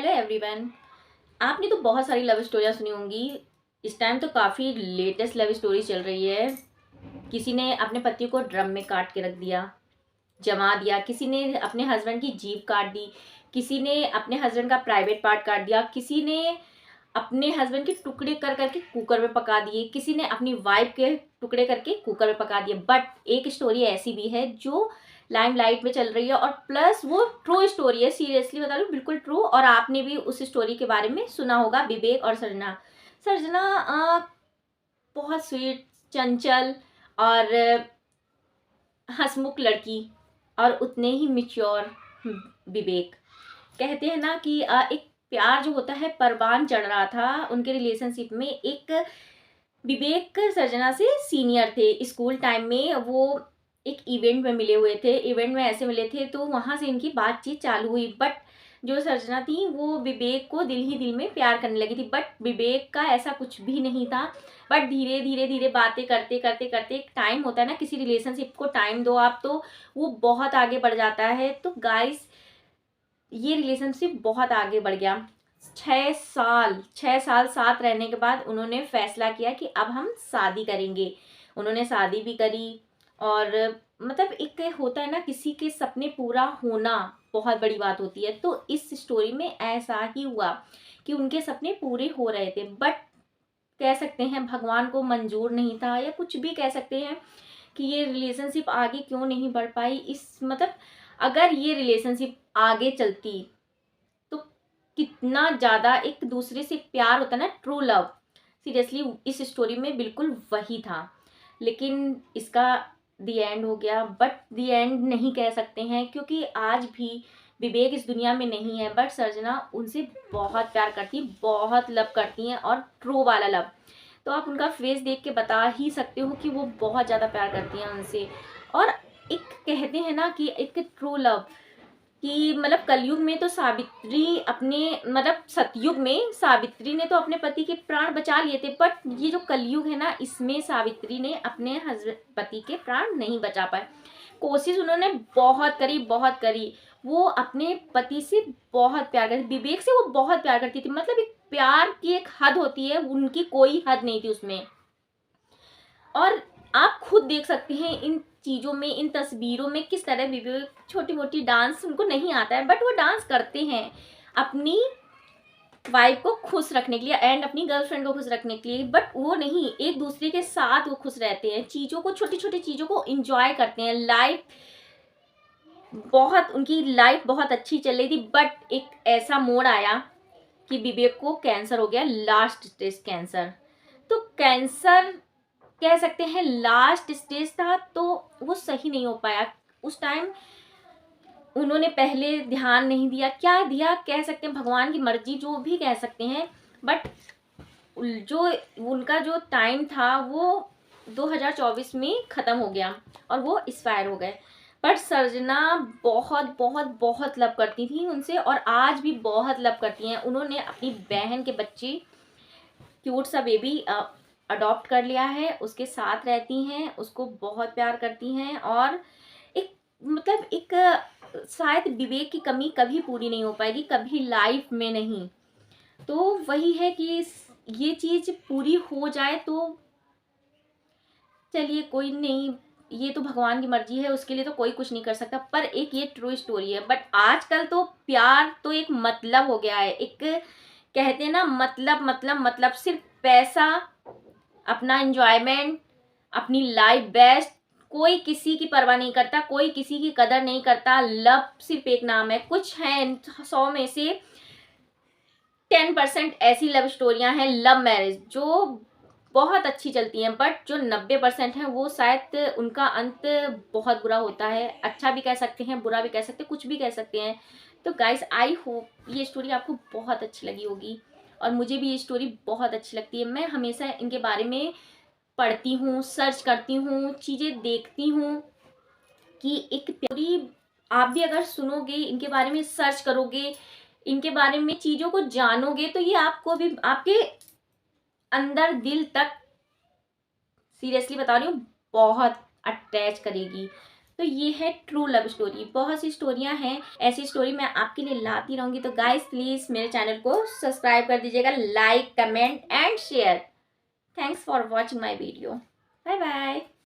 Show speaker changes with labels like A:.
A: Hello everyone. आपने तो बहुत सारी लव स्टोरियाँ सुनी होंगी। इस टाइम तो काफ़ी लेटेस्ट लव स्टोरी चल रही है। किसी ने अपने पति को ड्रम में काट के रख दिया, जमा दिया। किसी ने अपने हस्बैंड की जीभ काट दी। किसी ने अपने हस्बैंड का प्राइवेट पार्ट काट दिया। किसी ने अपने हस्बैंड के टुकड़े कर करके कुकर में पका दिए। किसी ने अपनी वाइफ के टुकड़े करके कुकर में पका दिए। बट एक स्टोरी ऐसी भी है जो लाइमलाइट में चल रही है और प्लस वो ट्रू स्टोरी है। सीरियसली बता रही हूँ, बिल्कुल ट्रू। और आपने भी उस स्टोरी के बारे में सुना होगा, विवेक और सर्जना। सर्जना बहुत स्वीट, चंचल और हंसमुख लड़की, और उतने ही मिच्योर विवेक। कहते हैं ना कि एक प्यार जो होता है परवान चढ़ रहा था उनके रिलेशनशिप में। एक विवेक सर्जना से सीनियर थे स्कूल टाइम में। वो एक इवेंट में मिले हुए थे, इवेंट में ऐसे मिले थे तो वहाँ से इनकी बातचीत चालू हुई। बट जो सर्जना थी वो विवेक को दिल ही दिल में प्यार करने लगी थी। बट विवेक का ऐसा कुछ भी नहीं था। बट धीरे धीरे धीरे बातें करते करते करते एक टाइम होता है ना, किसी रिलेशनशिप को टाइम दो आप तो वो बहुत आगे बढ़ जाता है। तो गाइस, ये रिलेशनशिप बहुत आगे बढ़ गया। 6 साल साथ रहने के बाद उन्होंने फैसला किया कि अब हम शादी करेंगे। उन्होंने शादी भी करी। और मतलब एक होता है ना, किसी के सपने पूरा होना बहुत बड़ी बात होती है। तो इस स्टोरी में ऐसा ही हुआ कि उनके सपने पूरे हो रहे थे। बट कह सकते हैं भगवान को मंजूर नहीं था, या कुछ भी कह सकते हैं कि ये रिलेशनशिप आगे क्यों नहीं बढ़ पाई। इस मतलब अगर ये रिलेशनशिप आगे चलती तो कितना ज़्यादा एक दूसरे से प्यार होता है ना, ट्रू लव। सीरियसली इस स्टोरी में बिल्कुल वही था। लेकिन इसका दी एंड हो गया। बट दी एंड नहीं कह सकते हैं क्योंकि आज भी विवेक इस दुनिया में नहीं है। बट सर्जना उनसे बहुत प्यार करती है, बहुत लव करती हैं, और ट्रू वाला लव। तो आप उनका फेस देख के बता ही सकते हो कि वो बहुत ज़्यादा प्यार करती हैं उनसे। और एक कहते हैं ना कि एक ट्रू लव कि मतलब कलयुग में तो सावित्री अपने मतलब सतयुग में सावित्री ने तो अपने पति के प्राण बचा लिए थे। बट ये जो कलयुग है ना, इसमें सावित्री ने अपने हस्बैंड पति के प्राण नहीं बचा पाए। कोशिश उन्होंने बहुत करी, बहुत करी। वो अपने पति से बहुत प्यार करती, विवेक से वो बहुत प्यार करती थी। मतलब एक प्यार की एक हद होती है, उनकी कोई हद नहीं थी उसमें। और आप खुद देख सकते हैं इन चीज़ों में, इन तस्वीरों में किस तरह विवेक छोटी मोटी डांस उनको नहीं आता है बट वो डांस करते हैं अपनी वाइफ को खुश रखने के लिए एंड अपनी गर्लफ्रेंड को खुश रखने के लिए। बट वो नहीं, एक दूसरे के साथ वो खुश रहते हैं, चीज़ों को, छोटी छोटी चीज़ों को इंजॉय करते हैं। लाइफ बहुत, उनकी लाइफ बहुत अच्छी चल रही थी। बट एक ऐसा मोड़ आया कि विवेक को कैंसर हो गया, लास्ट स्टेज कैंसर। तो कैंसर कह सकते हैं लास्ट स्टेज था, तो वो सही नहीं हो पाया। उस टाइम उन्होंने पहले ध्यान नहीं दिया, क्या दिया कह सकते हैं, भगवान की मर्जी जो भी कह सकते हैं। बट जो उनका जो टाइम था वो 2024 में ख़त्म हो गया और वो एक्सपायर हो गए। बट सर्जना बहुत बहुत बहुत लव करती थी उनसे और आज भी बहुत लव करती हैं। उन्होंने अपनी बहन के बच्चे, क्यूट सा बेबी अडॉप्ट कर लिया है, उसके साथ रहती हैं, उसको बहुत प्यार करती हैं। और एक मतलब एक शायद विवेक की कमी कभी पूरी नहीं हो पाएगी, कभी लाइफ में नहीं। तो वही है कि ये चीज़ पूरी हो जाए तो चलिए कोई नहीं, ये तो भगवान की मर्जी है, उसके लिए तो कोई कुछ नहीं कर सकता। पर एक ये ट्रू स्टोरी है। बट आजकल तो प्यार तो एक मतलब हो गया है। एक कहते हैं ना, मतलब सिर्फ पैसा, अपना एंजॉयमेंट, अपनी लाइफ बेस्ट, कोई किसी की परवाह नहीं करता, कोई किसी की कदर नहीं करता। लव सिर्फ एक नाम है। कुछ है 100 में से 10% ऐसी लव स्टोरियां हैं, लव मैरिज, जो बहुत अच्छी चलती हैं। बट जो 90% हैं वो शायद उनका अंत बहुत बुरा होता है। अच्छा भी कह सकते हैं, बुरा भी कह सकते हैं, कुछ भी कह सकते हैं। तो गाइस, आई होप ये स्टोरी आपको बहुत अच्छी लगी होगी और मुझे भी ये स्टोरी बहुत अच्छी लगती है। मैं हमेशा इनके बारे में पढ़ती हूँ, सर्च करती हूँ, चीज़ें देखती हूँ कि एक स्टोरी आप भी अगर सुनोगे, इनके बारे में सर्च करोगे, इनके बारे में चीज़ों को जानोगे तो ये आपको भी आपके अंदर दिल तक, सीरियसली बता रही हूँ, बहुत अटैच करेगी। तो ये है ट्रू लव स्टोरी। बहुत सी स्टोरियां हैं, ऐसी स्टोरी मैं आपके लिए लाती रहूंगी। तो गाइस प्लीज मेरे चैनल को सब्सक्राइब कर दीजिएगा, like comment and share. Thanks for watching my video. Bye bye.